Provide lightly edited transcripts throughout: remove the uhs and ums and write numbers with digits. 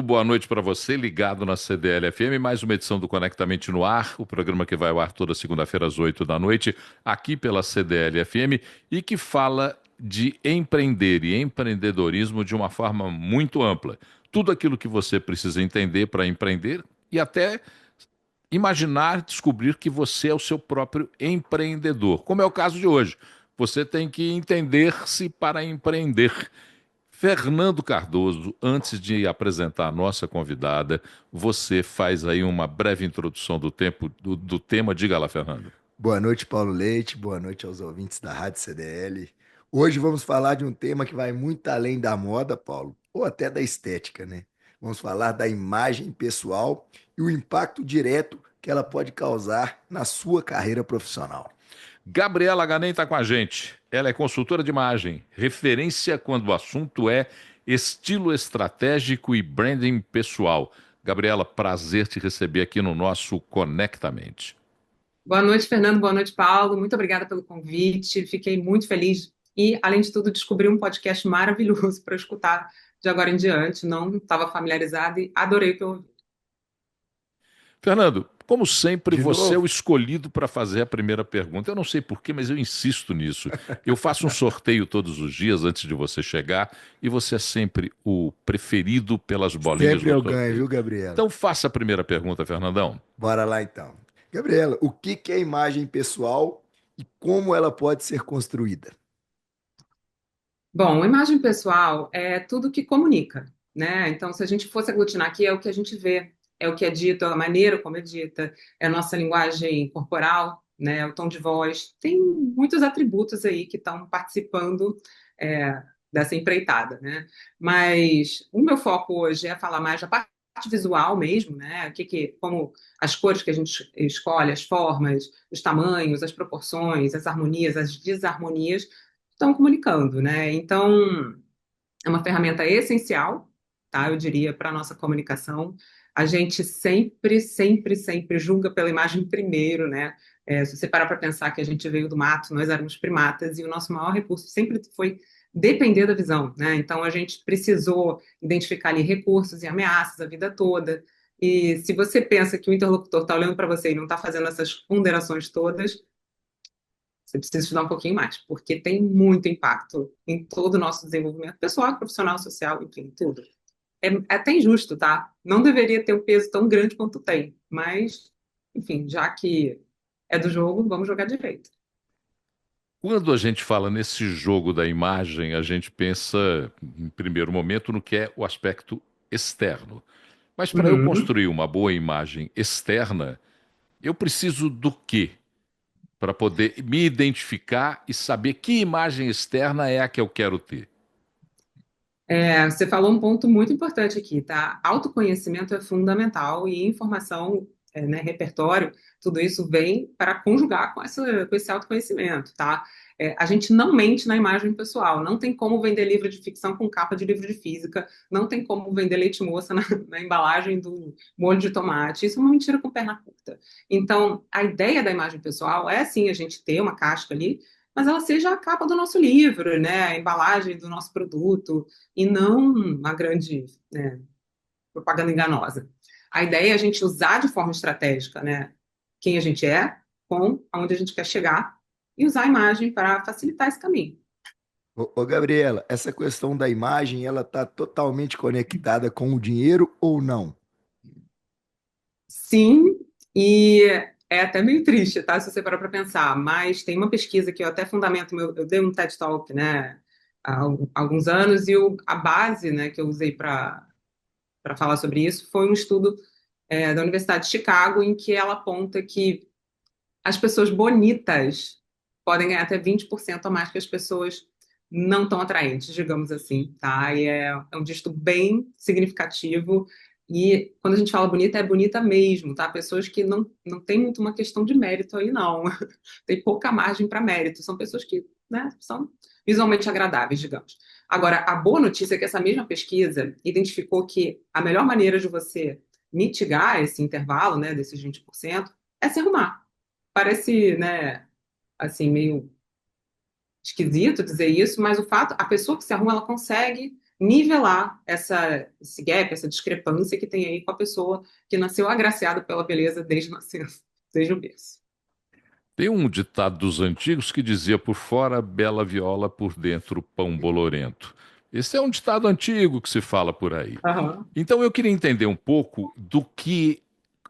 Muito boa noite para você, ligado na CDL-FM, mais uma edição do Conectamente no Ar, o programa que vai ao ar toda segunda-feira às 8 da noite, aqui pela CDL-FM, e que fala de empreender e empreendedorismo de uma forma muito ampla. Tudo aquilo que você precisa entender para empreender e até imaginar, descobrir que você é o seu próprio empreendedor, como é o caso de hoje. Você tem que entender-se para empreender. Fernando Cardoso, antes de apresentar a nossa convidada, você faz aí uma breve introdução do tema. Diga lá, Fernando. Boa noite, Paulo Leite. Boa noite aos ouvintes da Rádio CDL. Hoje vamos falar de um tema que vai muito além da moda, Paulo, ou até da estética, né? Vamos falar da imagem pessoal e o impacto direto que ela pode causar na sua carreira profissional. Gabriela Ganem está com a gente. Ela é consultora de imagem, referência quando o assunto é estilo estratégico e branding pessoal. Gabriela, prazer te receber aqui no nosso Conectamente. Boa noite, Fernando. Boa noite, Paulo. Muito obrigada pelo convite. Fiquei muito feliz e, além de tudo, descobri um podcast maravilhoso para escutar de agora em diante. Não estava familiarizada e adorei o que eu ouvi. Fernando, como sempre, De você é o novo, escolhido para fazer a primeira pergunta. Eu não sei porquê, mas eu insisto nisso. Eu faço um sorteio todos os dias antes de você chegar e você é sempre o preferido pelas bolinhas sempre do eu ganho, sorteio. viu, Gabriela? Então faça a primeira pergunta, Fernandão. Bora lá então. Gabriela, o que é imagem pessoal e como ela pode ser construída? Bom, imagem pessoal é tudo que comunica, né? Então, se a gente fosse aglutinar aqui, é o que a gente vê, é o que é dito, é a maneira como é dita, é a nossa linguagem corporal, né? O tom de voz. Tem muitos atributos aí que estão participando, é, dessa empreitada, né? Mas o meu foco hoje é falar mais da parte visual mesmo, né? Como as cores que a gente escolhe, as formas, os tamanhos, as proporções, as harmonias, as desarmonias estão comunicando, né? Então, é uma ferramenta essencial, tá? Eu diria, para a nossa comunicação. A gente sempre julga pela imagem primeiro, né? Se você parar para pensar que a gente veio do mato, nós éramos primatas e o nosso maior recurso sempre foi depender da visão, né? Então, a gente precisou identificar ali recursos e ameaças a vida toda. E se você pensa que o interlocutor está olhando para você e não está fazendo essas ponderações todas, você precisa estudar um pouquinho mais, porque tem muito impacto em todo o nosso desenvolvimento pessoal, profissional, social, enfim, tudo. É até injusto, tá? Não deveria ter um peso tão grande quanto tem, mas, enfim, já que é do jogo, vamos jogar direito. Quando a gente fala nesse jogo da imagem, a gente pensa, em primeiro momento, no que é o aspecto externo. Mas para eu Uhum. construir uma boa imagem externa, eu preciso do quê? Para poder me identificar e saber que imagem externa é a que eu quero ter. Você falou um ponto muito importante aqui, tá? Autoconhecimento é fundamental e informação, né, repertório, tudo isso vem para conjugar com esse autoconhecimento, tá? A gente não mente na imagem pessoal, não tem como vender livro de ficção com capa de livro de física, não tem como vender leite moça na embalagem do molho de tomate, isso é uma mentira com perna curta. Então, a ideia da imagem pessoal é, sim, a gente ter uma casca ali, mas ela seja a capa do nosso livro, né, a embalagem do nosso produto, e não uma grande, né, propaganda enganosa. A ideia é a gente usar de forma estratégica, né, quem a gente é, com aonde a gente quer chegar, e usar a imagem para facilitar esse caminho. Ô, Gabriela, essa questão da imagem, ela está totalmente conectada com o dinheiro ou não? Sim, e é até meio triste, tá? Se você parar para pensar, mas tem uma pesquisa que eu até fundamento eu dei um TED Talk, né, há alguns anos, e a base, né, que eu usei para falar sobre isso foi um estudo da Universidade de Chicago, em que ela aponta que as pessoas bonitas podem ganhar até 20% a mais que as pessoas não tão atraentes, digamos assim, tá? E é um dígito bem significativo. E quando a gente fala bonita, é bonita mesmo, tá? Pessoas que não tem muito uma questão de mérito aí, não. Tem pouca margem para mérito. São pessoas que, né, são visualmente agradáveis, digamos. Agora, a boa notícia é que essa mesma pesquisa identificou que a melhor maneira de você mitigar esse intervalo, né, desses 20%, é se arrumar. Parece, né, assim, meio esquisito dizer isso, mas o fato, a pessoa que se arruma, ela consegue nivelar esse gap, essa discrepância que tem aí com a pessoa que nasceu agraciada pela beleza desde nascença, desde o berço. Tem um ditado dos antigos que dizia: por fora, bela viola, por dentro, pão bolorento. Esse é um ditado antigo que se fala por aí. Aham. Então eu queria entender um pouco do que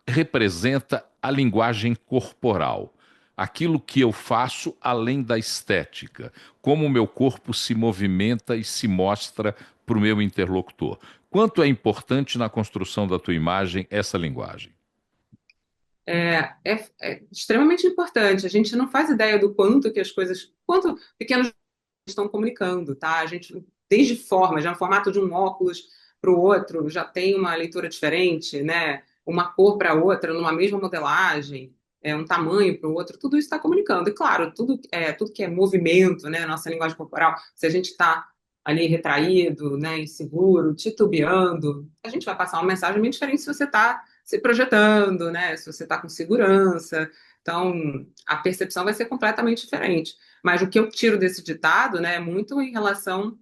representa a linguagem corporal. Aquilo que eu faço além da estética. Como o meu corpo se movimenta e se mostra para o meu interlocutor. Quanto é importante na construção da tua imagem essa linguagem? É extremamente importante. A gente não faz ideia do quanto que as coisas, quanto pequenos estão comunicando, tá? A gente, desde forma, já no formato de um óculos para o outro, já tem uma leitura diferente, né? Uma cor para outra, numa mesma modelagem, um tamanho para o outro, tudo isso está comunicando. E claro, tudo que é movimento, né? Nossa linguagem corporal, se a gente está ali retraído, né, inseguro, titubeando, a gente vai passar uma mensagem bem diferente se você está se projetando, né? Se você está com segurança. Então, a percepção vai ser completamente diferente. Mas o que eu tiro desse ditado, né, é muito em relação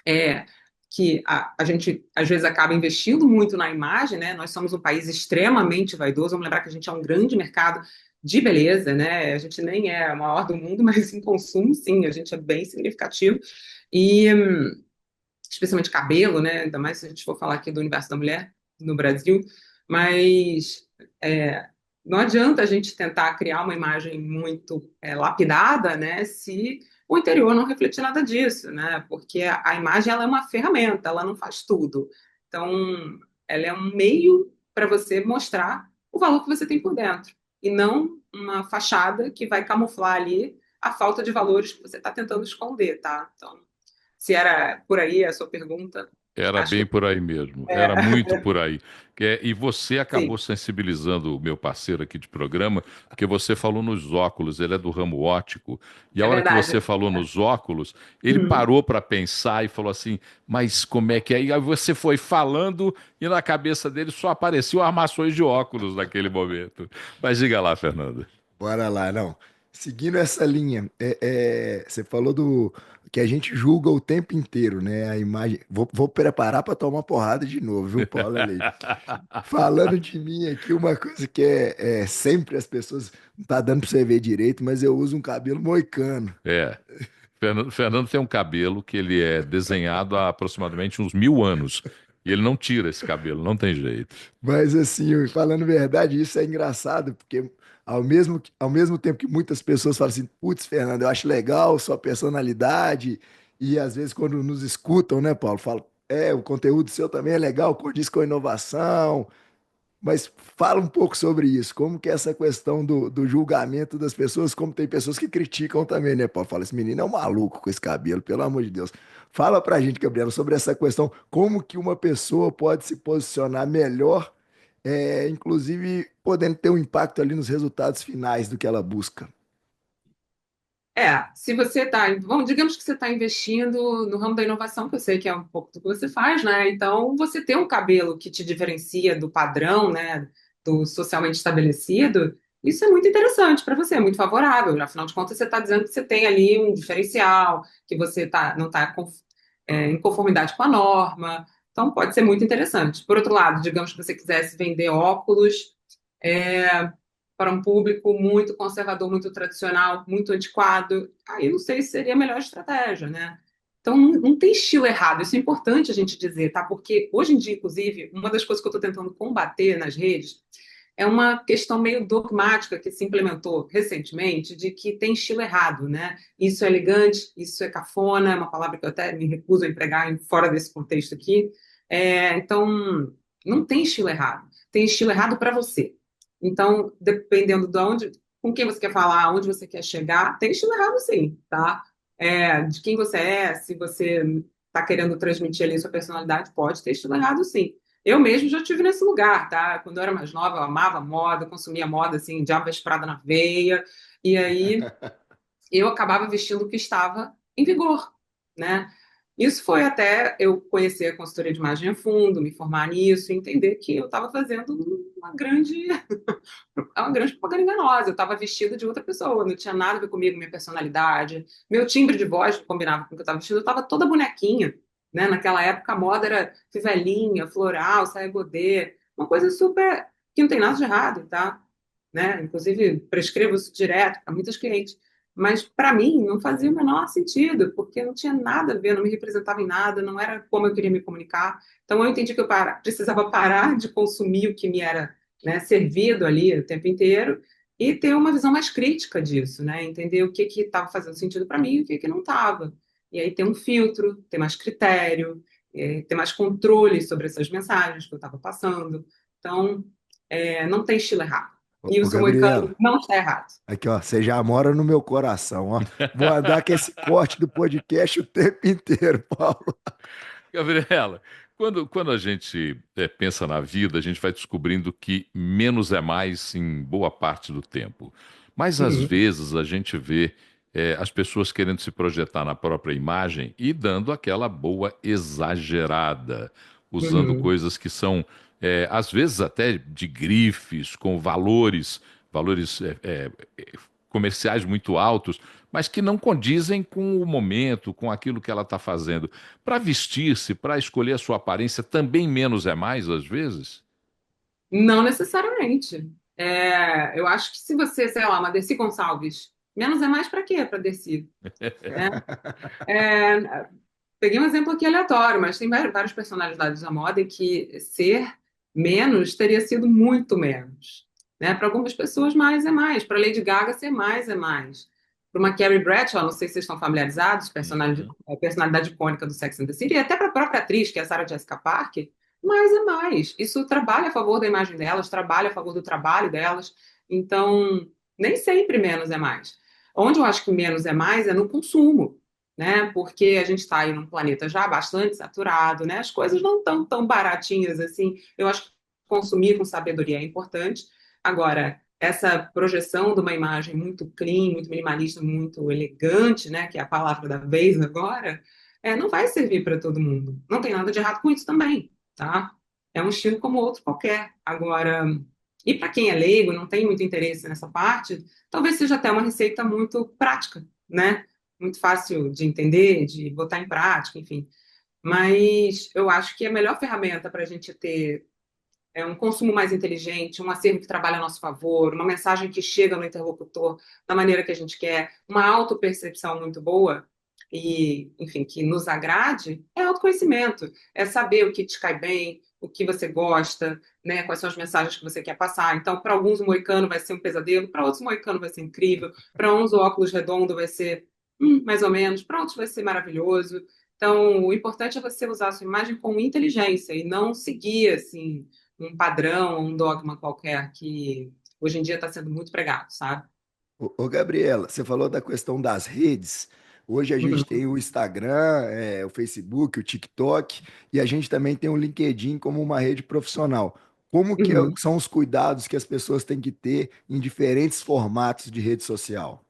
é, que a gente às vezes acaba investindo muito na imagem, né? Nós somos um país extremamente vaidoso. Vamos lembrar que a gente é um grande mercado de beleza, né? A gente nem é o maior do mundo, mas em consumo, sim, a gente é bem significativo. E especialmente cabelo, né? Ainda mais se a gente for falar aqui do universo da mulher no Brasil, mas é, não adianta a gente tentar criar uma imagem muito lapidada, né? Se o interior não refletir nada disso, né? Porque a imagem ela é uma ferramenta, ela não faz tudo. Então, ela é um meio para você mostrar o valor que você tem por dentro e não uma fachada que vai camuflar ali a falta de valores que você está tentando esconder, tá? Então, se era por aí a sua pergunta, Era acho bem que por aí mesmo, era é, muito por aí. E você acabou sim, sensibilizando o meu parceiro aqui de programa, porque você falou nos óculos, ele é do ramo óptico, e a é hora que você verdade. falou nos óculos, ele Uhum. parou para pensar e falou assim: mas como é que é? E aí você foi falando e na cabeça dele só apareciam armações de óculos naquele momento. Mas diga lá, Fernando. Bora lá, não. Seguindo essa linha, você falou do que a gente julga o tempo inteiro, né? A imagem. Vou preparar para tomar porrada de novo, viu, Paulo? Olha aí. Falando de mim aqui, uma coisa que é sempre as pessoas. Não tá dando para você ver direito, mas eu uso um cabelo moicano. É. Fernando tem um cabelo que ele é desenhado há aproximadamente uns 1000 anos. E ele não tira esse cabelo, não tem jeito. Mas assim, falando verdade, isso é engraçado, porque ao mesmo tempo que muitas pessoas falam assim, putz, Fernando, eu acho legal sua personalidade, e às vezes quando nos escutam, né, Paulo, falam, o conteúdo seu também é legal, condiz com a inovação, mas fala um pouco sobre isso, como que é essa questão do julgamento das pessoas, como tem pessoas que criticam também, né, Paulo? Fala, esse menino é um maluco com esse cabelo, pelo amor de Deus. Fala pra gente, Gabriela, sobre essa questão, como que uma pessoa pode se posicionar melhor, inclusive podendo ter um impacto ali nos resultados finais do que ela busca. Se você está, bom, digamos que você está investindo no ramo da inovação, que eu sei que é um pouco do que você faz, né? Então, você ter um cabelo que te diferencia do padrão, né, do socialmente estabelecido, isso é muito interessante para você, é muito favorável. Afinal de contas, você está dizendo que você tem ali um diferencial, que você não está em conformidade com a norma. Então, pode ser muito interessante. Por outro lado, digamos que você quisesse vender óculos. é, para um público muito conservador, muito tradicional, muito antiquado, aí não sei se seria a melhor estratégia, né? Então, não tem estilo errado, isso é importante a gente dizer, tá? Porque hoje em dia, inclusive, uma das coisas que eu estou tentando combater nas redes é uma questão meio dogmática que se implementou recentemente de que tem estilo errado, né? Isso é elegante, isso é cafona, é uma palavra que eu até me recuso a empregar fora desse contexto aqui. Então, não tem estilo errado, tem estilo errado para você. Então, dependendo de onde, com quem você quer falar, onde você quer chegar, tem estilo errado sim, tá? De quem você é, se você está querendo transmitir ali sua personalidade, pode ter estilo errado sim. Eu mesmo já estive nesse lugar, tá? Quando eu era mais nova, eu amava moda, consumia moda, assim, diabo esprada na veia, e aí eu acabava vestindo o que estava em vigor, né? Isso foi até eu conhecer a consultoria de imagem a fundo, me formar nisso, e entender que eu estava fazendo uma grande propaganda enganosa. Eu estava vestida de outra pessoa, não tinha nada a ver comigo, minha personalidade, meu timbre de voz que combinava com o que eu estava vestindo, eu estava toda bonequinha. né? Naquela época a moda era fivelinha, floral, saia godê, uma coisa super que não tem nada de errado, tá? Né? Inclusive, prescrevo isso direto para muitos clientes. Mas para mim não fazia o menor sentido, porque não tinha nada a ver, não me representava em nada, não era como eu queria me comunicar. Então eu entendi que precisava parar de consumir o que me era, né, servido ali o tempo inteiro e ter uma visão mais crítica disso, né? Entender o que estava fazendo sentido para mim e o que não estava. E aí ter um filtro, ter mais critério, ter mais controle sobre essas mensagens que eu estava passando. Então, não tem estilo errado. E o Ô, seu Moicano Gabriela, não está errado. aqui, ó, você já mora no meu coração, ó. Vou andar com esse corte do podcast o tempo inteiro, Paulo. Gabriela, quando a gente pensa na vida, a gente vai descobrindo que menos é mais em boa parte do tempo. Mas às Uhum, vezes a gente vê as pessoas querendo se projetar na própria imagem e dando aquela boa exagerada, usando uhum. coisas que são, às vezes até de grifes, com valores comerciais muito altos, mas que não condizem com o momento, com aquilo que ela está fazendo. Para vestir-se, para escolher a sua aparência, também menos é mais, às vezes? Não necessariamente. Eu acho que se você, sei lá, uma Dercy Gonçalves, menos é mais para quê? Para Dercy, né? É, peguei um exemplo aqui aleatório, mas tem várias personalidades da moda em que ser menos teria sido muito menos. Né? Para algumas pessoas, mais é mais. Para Lady Gaga, ser mais é mais. Para uma Carrie Bradshaw, não sei se vocês estão familiarizados, Uhum. personalidade icônica do Sex and the City, e até para a própria atriz, que é a Sarah Jessica Parker, mais é mais. Isso trabalha a favor da imagem delas, trabalha a favor do trabalho delas. Então, nem sempre menos é mais. Onde eu acho que menos é mais é no consumo, né? Porque a gente está aí num planeta já bastante saturado, né? As coisas não estão tão baratinhas assim. Eu acho que consumir com sabedoria é importante. Agora, essa projeção de uma imagem muito clean, muito minimalista, muito elegante, né? Que é a palavra da vez agora, não vai servir para todo mundo. Não tem nada de errado com isso também, tá? É um estilo como outro qualquer. Agora, e para quem é leigo, não tem muito interesse nessa parte, talvez seja até uma receita muito prática, né? Muito fácil de entender, de botar em prática, enfim. Mas eu acho que a melhor ferramenta para a gente ter um consumo mais inteligente, um acervo que trabalha a nosso favor, uma mensagem que chega no interlocutor da maneira que a gente quer, uma autopercepção muito boa e, enfim, que nos agrade, é autoconhecimento. É saber o que te cai bem, o que você gosta, né? Quais são as mensagens que você quer passar. Então, para alguns, o moicano vai ser um pesadelo, para outros, o moicano vai ser incrível, para uns, o óculos redondo vai ser mais ou menos, para outros, vai ser maravilhoso. Então, o importante é você usar a sua imagem com inteligência e não seguir, assim, um padrão, um dogma qualquer que hoje em dia está sendo muito pregado, sabe? Ô, Gabriela, você falou da questão das redes. Hoje a gente Uhum, tem o Instagram, o Facebook, o TikTok, e a gente também tem o LinkedIn como uma rede profissional. Como que uhum. são os cuidados que as pessoas têm que ter em diferentes formatos de rede social?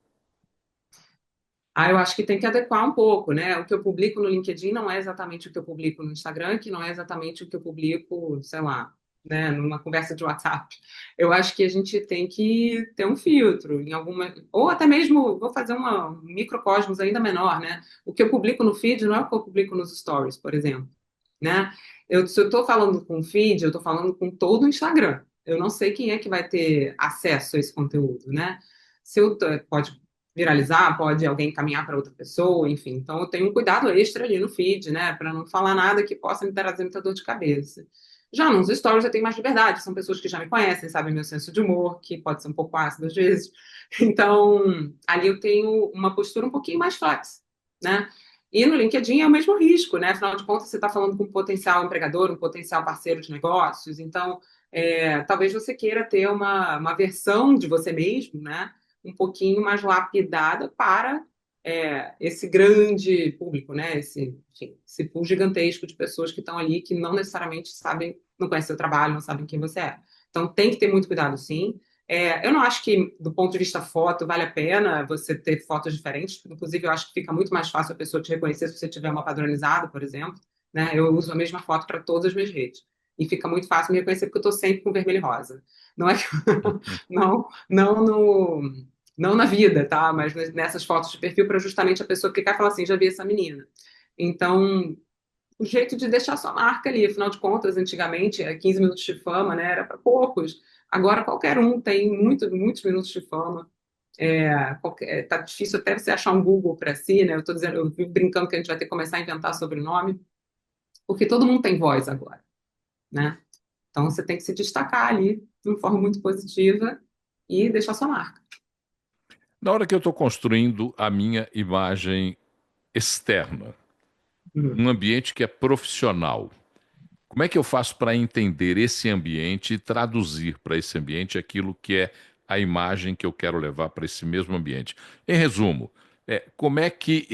Eu acho que tem que adequar um pouco, né? O que eu publico no LinkedIn não é exatamente o que eu publico no Instagram, que não é exatamente o que eu publico, sei lá, né, numa conversa de WhatsApp. Eu acho que a gente tem que ter um filtro em alguma, ou até mesmo vou fazer um microcosmos ainda menor, né? O que eu publico no feed não é o que eu publico nos stories, por exemplo, né? Se eu estou falando com o feed, eu estou falando com todo o Instagram. Eu não sei quem é que vai ter acesso a esse conteúdo, né? Se eu pode viralizar, pode alguém encaminhar para outra pessoa, enfim. Então eu tenho um cuidado extra ali no feed, né, para não falar nada que possa me trazer muita dor de cabeça. Já nos stories eu tenho mais liberdade, são pessoas que já me conhecem, sabem meu senso de humor, que pode ser um pouco ácido às vezes. Então, ali eu tenho uma postura um pouquinho mais flex, né? E no LinkedIn é o mesmo risco, né? Afinal de contas, você está falando com um potencial empregador, um potencial parceiro de negócios. Então, talvez você queira ter uma versão de você mesmo, né? Um pouquinho mais lapidada para esse grande público, né? Enfim, esse pool gigantesco de pessoas que estão ali que não necessariamente sabem, não conhecem seu trabalho, não sabem quem você é. Então tem que ter muito cuidado, sim. Eu não acho que, do ponto de vista foto, vale a pena você ter fotos diferentes. Inclusive, eu acho que fica muito mais fácil a pessoa te reconhecer se você tiver uma padronizada, por exemplo. Né? Eu uso a mesma foto para todas as minhas redes. E fica muito fácil me reconhecer porque eu estou sempre com vermelho e rosa. Não é que... não, não no não na vida, tá? Mas nessas fotos de perfil para justamente a pessoa clicar e falar assim, já vi essa menina. Então, o jeito de deixar sua marca ali. Afinal de contas, antigamente, 15 minutos de fama, né, era para poucos. Agora qualquer um tem muitos minutos de fama. Tá difícil até você achar um Google para si, né? Eu tô dizendo, eu vivo brincando que a gente vai ter que começar a inventar sobrenome, porque todo mundo tem voz agora, né? Então você tem que se destacar ali de uma forma muito positiva e deixar sua marca. Na hora que eu estou construindo a minha imagem externa, Uhum. um ambiente que é profissional, como é que eu faço para entender esse ambiente e traduzir para esse ambiente aquilo que é a imagem que eu quero levar para esse mesmo ambiente? Em resumo, como é que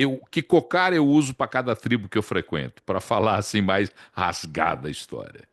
cocar eu uso para cada tribo que eu frequento, para falar assim mais rasgada a história?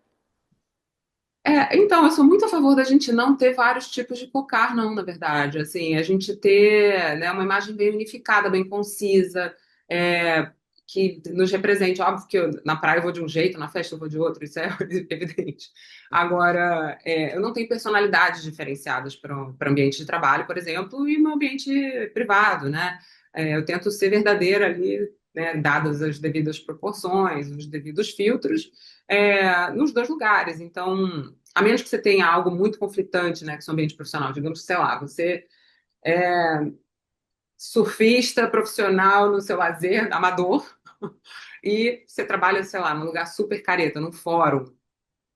Então, eu sou muito a favor da gente não ter vários tipos de cocar, não, na verdade. Assim, a gente ter, né, uma imagem bem unificada, bem concisa, é, que nos represente. Óbvio que na praia eu vou de um jeito, na festa eu vou de outro, isso é evidente. Agora, eu não tenho personalidades diferenciadas para ambiente de trabalho, por exemplo, e meu ambiente privado, né? Eu tento ser verdadeira ali, né, dadas as devidas proporções, os devidos filtros, nos dois lugares. Então, a menos que você tenha algo muito conflitante, né, com o seu ambiente profissional, digamos que, sei lá, você é surfista profissional no seu lazer, amador, e você trabalha, sei lá, num lugar super careta, num fórum.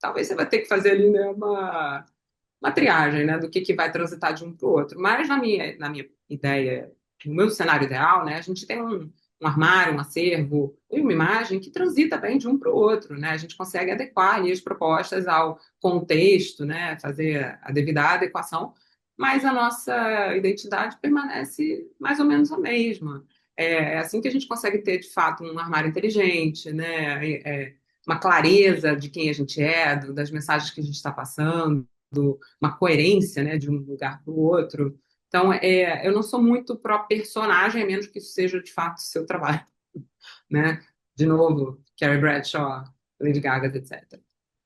Talvez você vai ter que fazer ali, né, uma triagem, né, do que vai transitar de um para o outro. Mas na minha ideia, no meu cenário ideal, né, a gente tem um armário, um acervo e uma imagem que transita bem de um para o outro, né? A gente consegue adequar ali as propostas ao contexto, né, fazer a devida adequação, mas a nossa identidade permanece mais ou menos a mesma. É assim que a gente consegue ter, de fato, um armário inteligente, né? Uma clareza de quem a gente é, das mensagens que a gente está passando, uma coerência, né, de um lugar para o outro. Então, eu não sou muito pró-personagem, a menos que isso seja, de fato, seu trabalho, né? De novo, Carrie Bradshaw, Lady Gaga, etc.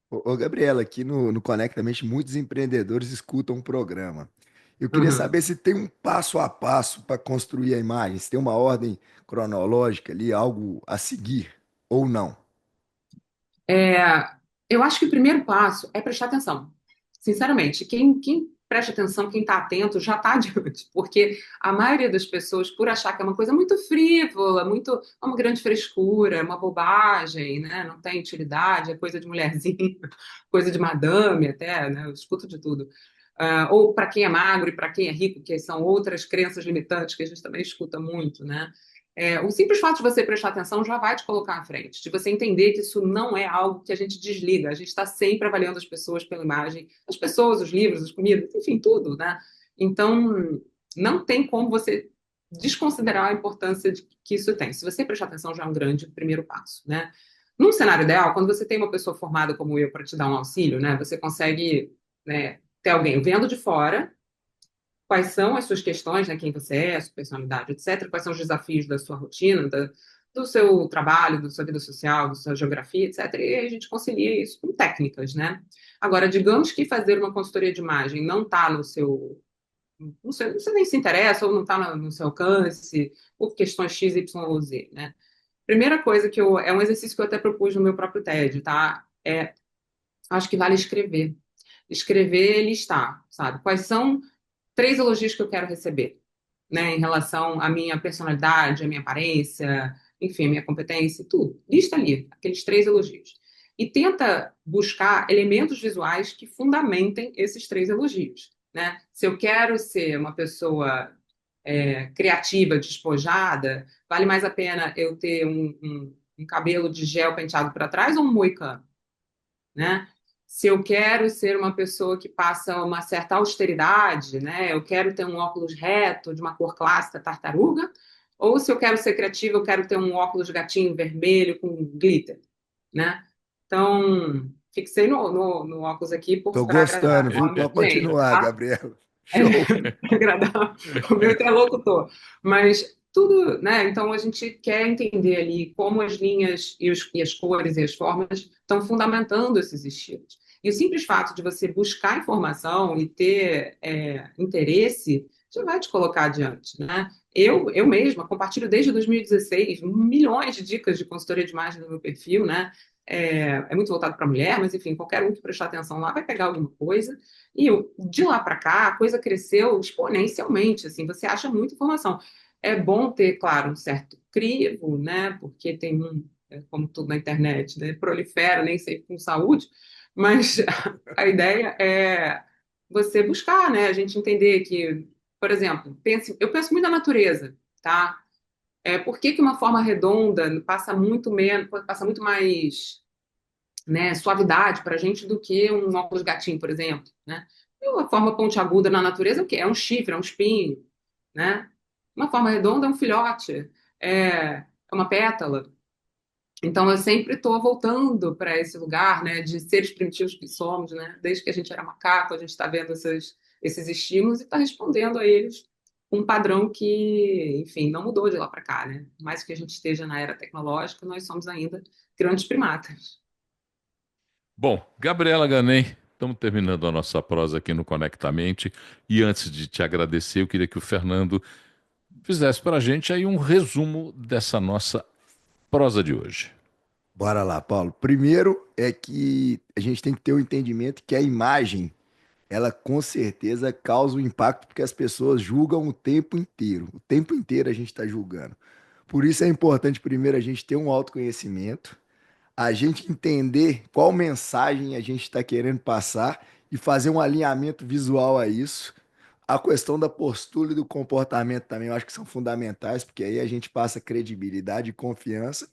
Ô, Gabriela, aqui no Conectamente, muitos empreendedores escutam o programa. Eu queria Uhum. saber se tem um passo a passo para construir a imagem, se tem uma ordem cronológica ali, algo a seguir ou não. É, eu acho que o primeiro passo é prestar atenção. Sinceramente, quem presta atenção, quem está atento, já está adiante. Porque a maioria das pessoas, por achar que é uma coisa muito frívola, uma grande frescura, uma bobagem, né? Não tem utilidade, é coisa de mulherzinha, coisa de madame até, né? Eu escuto de tudo. Ou para quem é magro e para quem é rico, que são outras crenças limitantes que a gente também escuta muito, né? O simples fato de você prestar atenção já vai te colocar à frente, de você entender que isso não é algo que a gente desliga, a gente está sempre avaliando as pessoas pela imagem, as pessoas, os livros, as comidas, enfim, tudo, né? Então, não tem como você desconsiderar a importância que isso tem. Se você prestar atenção, já é um grande primeiro passo, né? Num cenário ideal, quando você tem uma pessoa formada como eu para te dar um auxílio, né, você consegue, né, ter alguém vendo de fora quais são as suas questões, né, quem você é, a sua personalidade, etc., quais são os desafios da sua rotina, do seu trabalho, da sua vida social, da sua geografia, etc., e a gente concilia isso com técnicas, né? Agora, digamos que fazer uma consultoria de imagem não está no seu, você nem se interessa ou não está no seu alcance, por questões X, Y ou Z, né? Primeira coisa é um exercício que eu até propus no meu próprio TED, tá? Acho que vale escrever. Escrever e listar, sabe? Quais são 3 elogios que eu quero receber, né, em relação à minha personalidade, à minha aparência, enfim, à minha competência, tudo. Lista ali, aqueles 3 elogios. E tenta buscar elementos visuais que fundamentem esses 3 elogios, né? Se eu quero ser uma pessoa criativa, despojada, vale mais a pena eu ter um cabelo de gel penteado para trás ou um moicano, né? Se eu quero ser uma pessoa que passa uma certa austeridade, né? Eu quero ter um óculos reto, de uma cor clássica, tartaruga, ou se eu quero ser criativa, eu quero ter um óculos gatinho vermelho com glitter, né? Então, fixei no óculos aqui Tô para agradar gostando, a viu? minha Pode audiência, continuar, tá? Gabriela. É, Show. agradar o meu interlocutor. Mas tudo, né? Então a gente quer entender ali como as linhas e as cores e as formas estão fundamentando esses estilos. E o simples fato de você buscar informação e ter interesse já vai te colocar adiante, né? Eu mesma compartilho desde 2016 milhões de dicas de consultoria de imagem no meu perfil, né? É muito voltado para mulher, mas enfim, qualquer um que prestar atenção lá vai pegar alguma coisa. E de lá para cá, a coisa cresceu exponencialmente, assim, você acha muita informação. É bom ter, claro, um certo crivo, né? Porque tem como tudo na internet, né? Prolifera, nem sempre com saúde, mas a ideia é você buscar, né? A gente entender que, por exemplo, eu penso muito na natureza, tá? Por que que uma forma redonda passa muito mais, né, suavidade para a gente do que um óculos gatinho, por exemplo, né? E uma forma pontiaguda na natureza é o quê? É um chifre, é um espinho, né? Uma forma redonda é um filhote, é uma pétala. Então, eu sempre estou voltando para esse lugar, né, de seres primitivos que somos, né? Desde que a gente era macaco, a gente está vendo esses estímulos e está respondendo a eles um padrão que, enfim, não mudou de lá para cá, né? Por mais que a gente esteja na era tecnológica, nós somos ainda grandes primatas. Bom, Gabriela Ganem, estamos terminando a nossa prosa aqui no Conectamente. E antes de te agradecer, eu queria que o Fernando fizesse para a gente aí um resumo dessa nossa prosa de hoje. Bora lá, Paulo. Primeiro é que a gente tem que ter o entendimento que a imagem, ela com certeza causa um impacto porque as pessoas julgam o tempo inteiro. O tempo inteiro a gente está julgando. Por isso é importante primeiro a gente ter um autoconhecimento, a gente entender qual mensagem a gente está querendo passar e fazer um alinhamento visual a isso. A questão da postura e do comportamento também eu acho que são fundamentais, porque aí a gente passa credibilidade e confiança.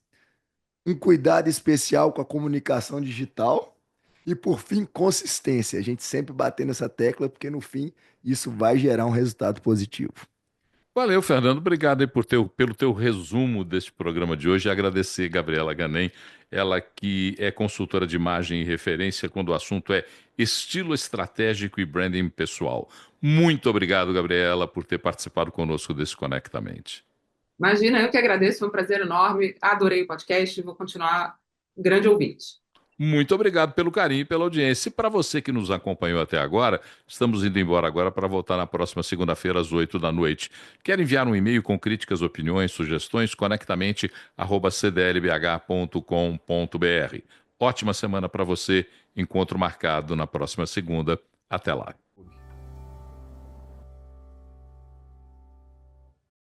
Um cuidado especial com a comunicação digital e, por fim, consistência. A gente sempre bater nessa tecla, porque no fim isso vai gerar um resultado positivo. Valeu, Fernando. Obrigado aí pelo teu resumo deste programa de hoje. E agradecer Gabriela Ganem, ela que é consultora de imagem e referência quando o assunto é estilo estratégico e branding pessoal. Muito obrigado, Gabriela, por ter participado conosco desse Conectamente. Imagina, eu que agradeço, foi um prazer enorme, adorei o podcast e vou continuar grande ouvinte. Muito obrigado pelo carinho e pela audiência. E para você que nos acompanhou até agora, estamos indo embora agora para voltar na próxima segunda-feira às 8 da noite. Quer enviar um e-mail com críticas, opiniões, sugestões? Conectamente@cdlbh.com.br. Ótima semana para você. Encontro marcado na próxima segunda. Até lá.